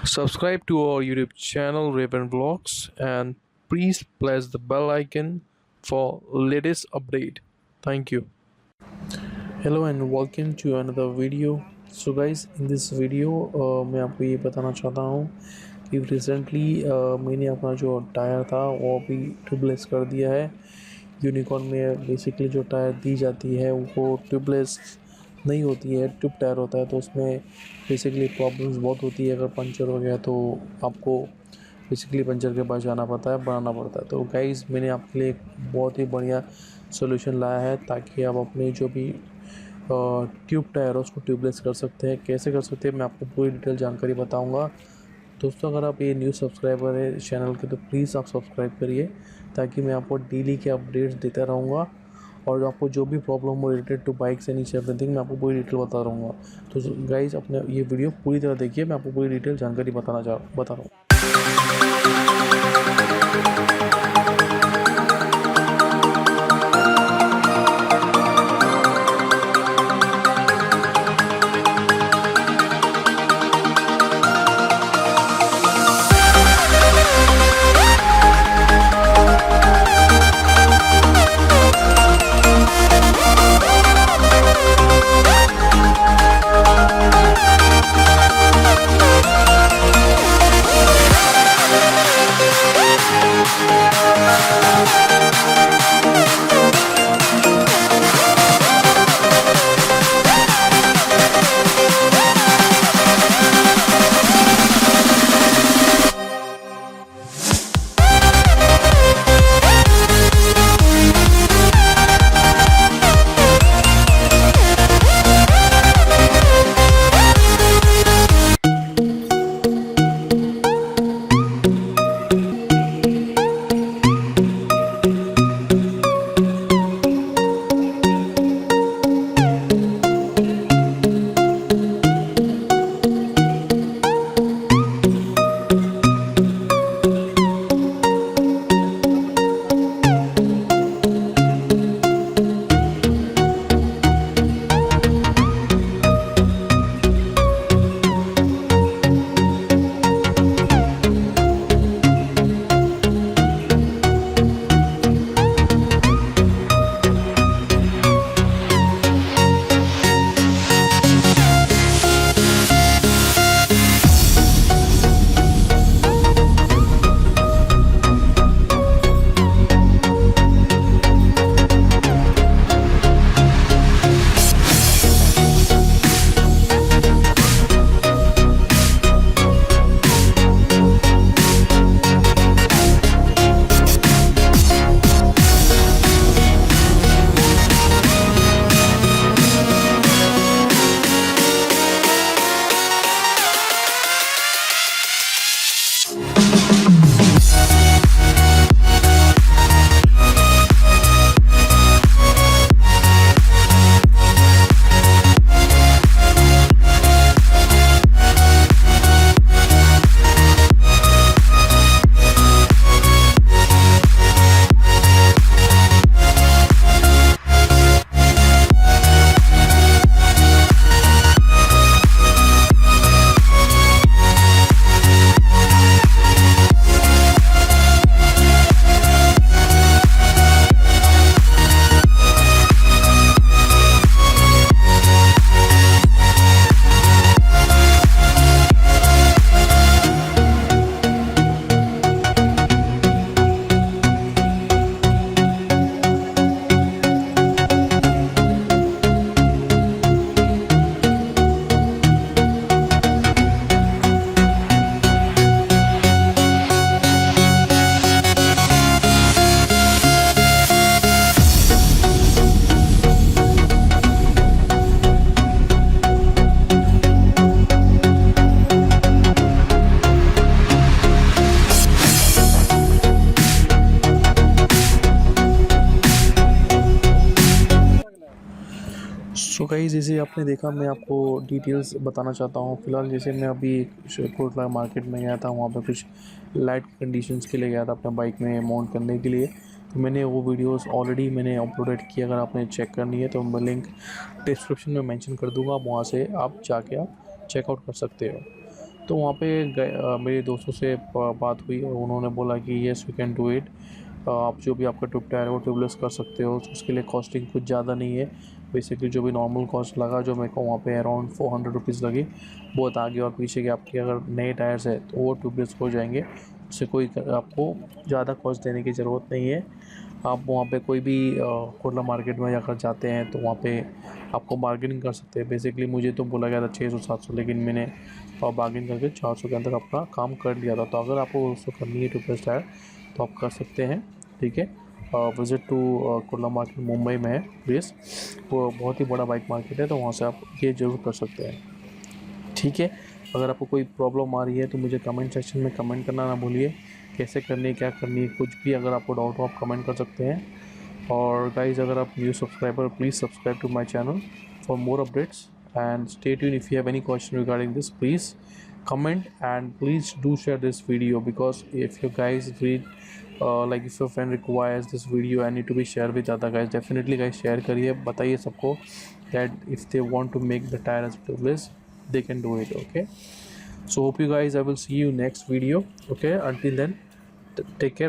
Subscribe to our YouTube channel Raven Vlogs and please press the bell icon for latest update. Thank you. Hello and welcome to another video. So guys, in this video मैं आपको ये बताना चाहता हूँ कि recently मैंने अपना जो टायर था वो अभी ट्यूबलेस कर दिया है। यूनिकॉर्न में बेसिकली जो टायर दी जाती है वो ट्यूबलेस नहीं होती है, ट्यूब टायर होता है, तो उसमें बेसिकली प्रॉब्लम्स बहुत होती है। अगर पंचर हो गया तो आपको बेसिकली पंचर के पास जाना पड़ता है, बनाना पड़ता है। तो गाइज़ मैंने आपके लिए एक बहुत ही बढ़िया सोल्यूशन लाया है ताकि आप अपने जो भी ट्यूब टायर है उसको ट्यूबलेस कर सकते हैं। कैसे कर सकते हैं मैं आपको पूरी डिटेल जानकारी बताऊंगा। दोस्तों, अगर आप ये न्यू सब्सक्राइबर है इस चैनल के तो प्लीज़ आप सब्सक्राइब करिए ताकि मैं आपको डेली के अपडेट्स देता रहूँगा और आपको जो भी प्रॉब्लम हो related to bikes and each everything मैं आपको पूरी डिटेल बता रहूँगा। तो गाइज़ अपने ये वीडियो पूरी तरह देखिए, मैं आपको पूरी डिटेल जानकारी बता रहा हूँ। सो गाइस, जैसे आपने देखा मैं आपको डिटेल्स बताना चाहता हूँ। फ़िलहाल जैसे मैं अभी कोटला मार्केट में गया था, वहाँ पे कुछ लाइट कंडीशंस के लिए गया था अपने बाइक में माउंट करने के लिए। तो मैंने वो वीडियोस ऑलरेडी मैंने अपलोडेड किया। अगर आपने चेक करनी है तो मैं लिंक डिस्क्रिप्शन में मेंशन कर दूँगा, आप वहाँ से आप जाके आप चेकआउट कर सकते हो। तो वहाँ पे मेरे दोस्तों से बात हुई और उन्होंने बोला कि yes we can do it. आप जो भी आपका ट्यूब टायर है वो ट्यूबलेस कर सकते हो, तो उसके लिए कॉस्टिंग कुछ ज़्यादा नहीं है। बेसिकली जो भी नॉर्मल कॉस्ट लगा जो मेरे को वहाँ पे अराउंड 400 रुपीज़ लगी। बहुत आगे और पीछे के आपके अगर नए टायर्स है तो वो ट्यूबलेस हो जाएंगे, उससे कोई आपको ज़्यादा कॉस्ट देने की ज़रूरत नहीं है। आप वहाँ पे कोई भी खुला मार्केट में अगर जाते हैं तो वहाँ पे आपको बार्गेनिंग कर सकते हैं। बेसिकली मुझे तो बोला गया था 600-700, लेकिन मैंने बार्गेन करके 400 के अंदर अपना काम कर लिया था। तो अगर आपको उसको करनी है ट्यूबलेस टायर तो आप कर सकते हैं, ठीक है। Visit to Kurla market Mumbai में है प्लेस, वो बहुत ही बड़ा बाइक मार्केट है, तो वहाँ से आप ये ज़रूर कर सकते हैं, ठीक है। अगर आपको कोई प्रॉब्लम आ रही है तो मुझे कमेंट सेक्शन में कमेंट करना ना भूलिए, कैसे करनी है क्या करनी है, कुछ भी अगर आपको डाउट हो आप कमेंट कर सकते हैं। और गाइज अगर आप new subscriber please subscribe to my channel for more updates and stay tuned. If you have any question regarding this, please comment and please do share this video, because if you guys read like if your friend requires this video and need to be shared with other guys, definitely guys share करिए, बताइए सबको that if they want to make the tire as tubeless they can do it, okay। So hope you guys, I will see you next video, okay, until then take care.